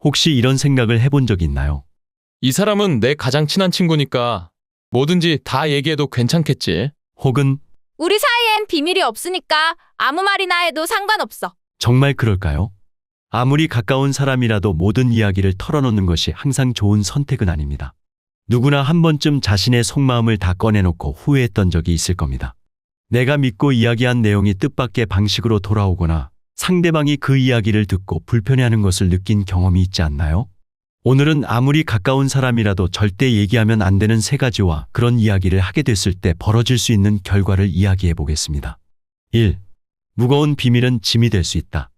혹시 이런 생각을 해본 적 있나요? 이 사람은 내 가장 친한 친구니까 뭐든지 다 얘기해도 괜찮겠지. 혹은 우리 사이엔 비밀이 없으니까 아무 말이나 해도 상관없어. 정말 그럴까요? 아무리 가까운 사람이라도 모든 이야기를 털어놓는 것이 항상 좋은 선택은 아닙니다. 누구나 한 번쯤 자신의 속마음을 다 꺼내놓고 후회했던 적이 있을 겁니다. 내가 믿고 이야기한 내용이 뜻밖의 방식으로 돌아오거나 상대방이 그 이야기를 듣고 불편해하는 것을 느낀 경험이 있지 않나요? 오늘은 아무리 가까운 사람이라도 절대 얘기하면 안 되는 세 가지와 그런 이야기를 하게 됐을 때 벌어질 수 있는 결과를 이야기해 보겠습니다. 1. 무거운 비밀은 짐이 될 수 있다.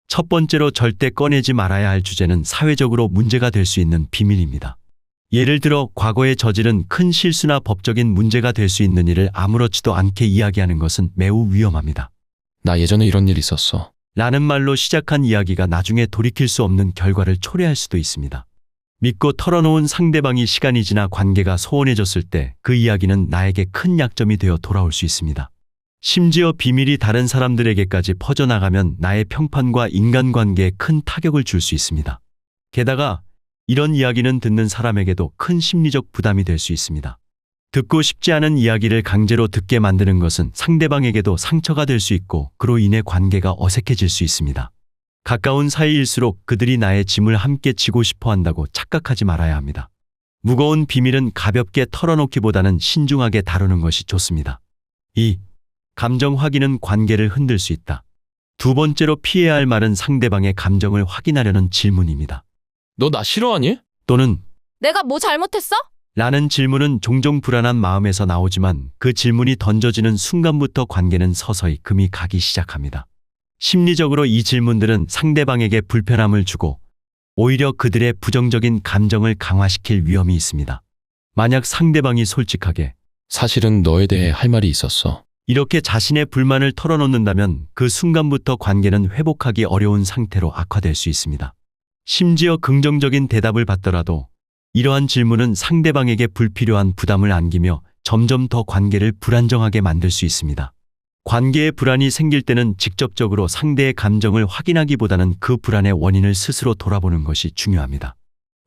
첫 번째로 절대 꺼내지 말아야 할 주제는 사회적으로 문제가 될 수 있는 비밀입니다. 예를 들어 과거에 저지른 큰 실수나 법적인 문제가 될 수 있는 일을 아무렇지도 않게 이야기하는 것은 매우 위험합니다. 나 예전에 이런 일 있었어. 라는 말로 시작한 이야기가 나중에 돌이킬 수 없는 결과를 초래할 수도 있습니다. 믿고 털어놓은 상대방이 시간이 지나 관계가 소원해졌을 때 그 이야기는 나에게 큰 약점이 되어 돌아올 수 있습니다. 심지어 비밀이 다른 사람들에게까지 퍼져나가면 나의 평판과 인간관계에 큰 타격을 줄 수 있습니다. 게다가 이런 이야기는 듣는 사람에게도 큰 심리적 부담이 될 수 있습니다. 듣고 싶지 않은 이야기를 강제로 듣게 만드는 것은 상대방에게도 상처가 될 수 있고 그로 인해 관계가 어색해질 수 있습니다. 가까운 사이일수록 그들이 나의 짐을 함께 지고 싶어 한다고 착각하지 말아야 합니다. 무거운 비밀은 가볍게 털어놓기보다는 신중하게 다루는 것이 좋습니다. 2. 감정 확인은 관계를 흔들 수 있다. 두 번째로 피해야 할 말은 상대방의 감정을 확인하려는 질문입니다. 너 나 싫어하니? 또는 내가 뭐 잘못했어? 라는 질문은 종종 불안한 마음에서 나오지만 그 질문이 던져지는 순간부터 관계는 서서히 금이 가기 시작합니다. 심리적으로 이 질문들은 상대방에게 불편함을 주고 오히려 그들의 부정적인 감정을 강화시킬 위험이 있습니다. 만약 상대방이 솔직하게 사실은 너에 대해 할 말이 있었어. 이렇게 자신의 불만을 털어놓는다면 그 순간부터 관계는 회복하기 어려운 상태로 악화될 수 있습니다. 심지어 긍정적인 대답을 받더라도 이러한 질문은 상대방에게 불필요한 부담을 안기며 점점 더 관계를 불안정하게 만들 수 있습니다. 관계에 불안이 생길 때는 직접적으로 상대의 감정을 확인하기보다는 그 불안의 원인을 스스로 돌아보는 것이 중요합니다.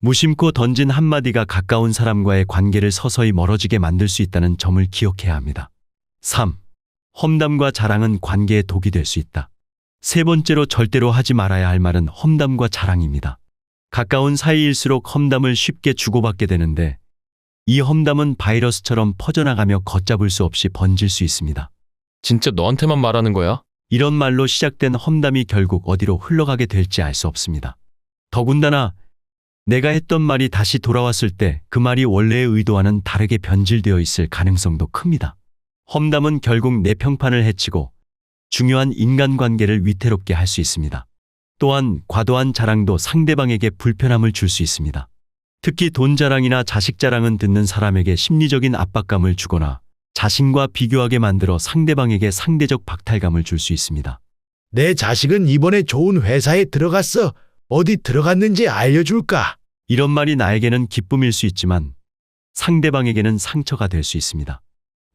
무심코 던진 한마디가 가까운 사람과의 관계를 서서히 멀어지게 만들 수 있다는 점을 기억해야 합니다. 3. 험담과 자랑은 관계에 독이 될 수 있다. 세 번째로 절대로 하지 말아야 할 말은 험담과 자랑입니다. 가까운 사이일수록 험담을 쉽게 주고받게 되는데 이 험담은 바이러스처럼 퍼져나가며 걷잡을 수 없이 번질 수 있습니다. 진짜 너한테만 말하는 거야? 이런 말로 시작된 험담이 결국 어디로 흘러가게 될지 알 수 없습니다. 더군다나 내가 했던 말이 다시 돌아왔을 때 그 말이 원래의 의도와는 다르게 변질되어 있을 가능성도 큽니다. 험담은 결국 내 평판을 해치고 중요한 인간관계를 위태롭게 할 수 있습니다. 또한 과도한 자랑도 상대방에게 불편함을 줄 수 있습니다. 특히 돈 자랑이나 자식 자랑은 듣는 사람에게 심리적인 압박감을 주거나 자신과 비교하게 만들어 상대방에게 상대적 박탈감을 줄 수 있습니다. 내 자식은 이번에 좋은 회사에 들어갔어. 어디 들어갔는지 알려줄까? 이런 말이 나에게는 기쁨일 수 있지만 상대방에게는 상처가 될 수 있습니다.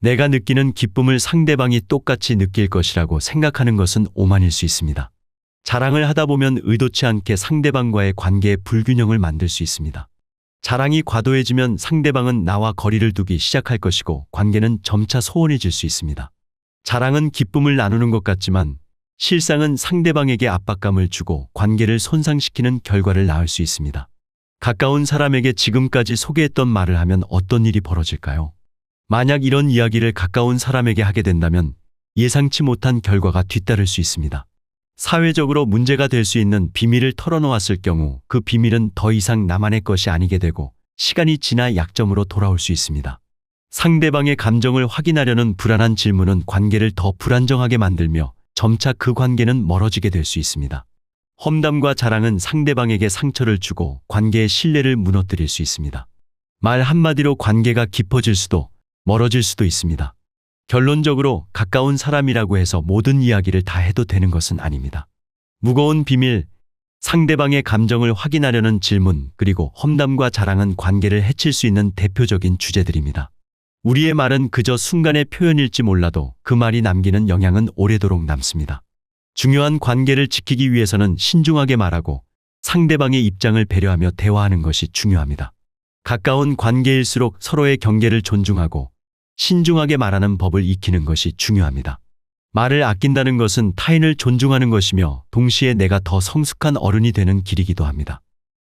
내가 느끼는 기쁨을 상대방이 똑같이 느낄 것이라고 생각하는 것은 오만일 수 있습니다. 자랑을 하다 보면 의도치 않게 상대방과의 관계에 불균형을 만들 수 있습니다. 자랑이 과도해지면 상대방은 나와 거리를 두기 시작할 것이고 관계는 점차 소원해질 수 있습니다. 자랑은 기쁨을 나누는 것 같지만 실상은 상대방에게 압박감을 주고 관계를 손상시키는 결과를 낳을 수 있습니다. 가까운 사람에게 지금까지 소개했던 말을 하면 어떤 일이 벌어질까요? 만약 이런 이야기를 가까운 사람에게 하게 된다면 예상치 못한 결과가 뒤따를 수 있습니다. 사회적으로 문제가 될 수 있는 비밀을 털어놓았을 경우 그 비밀은 더 이상 나만의 것이 아니게 되고 시간이 지나 약점으로 돌아올 수 있습니다. 상대방의 감정을 확인하려는 불안한 질문은 관계를 더 불안정하게 만들며 점차 그 관계는 멀어지게 될 수 있습니다. 험담과 자랑은 상대방에게 상처를 주고 관계의 신뢰를 무너뜨릴 수 있습니다. 말 한마디로 관계가 깊어질 수도 멀어질 수도 있습니다. 결론적으로 가까운 사람이라고 해서 모든 이야기를 다 해도 되는 것은 아닙니다. 무거운 비밀, 상대방의 감정을 확인하려는 질문, 그리고 험담과 자랑은 관계를 해칠 수 있는 대표적인 주제들입니다. 우리의 말은 그저 순간의 표현일지 몰라도 그 말이 남기는 영향은 오래도록 남습니다. 중요한 관계를 지키기 위해서는 신중하게 말하고 상대방의 입장을 배려하며 대화하는 것이 중요합니다. 가까운 관계일수록 서로의 경계를 존중하고 신중하게 말하는 법을 익히는 것이 중요합니다. 말을 아낀다는 것은 타인을 존중하는 것이며 동시에 내가 더 성숙한 어른이 되는 길이기도 합니다.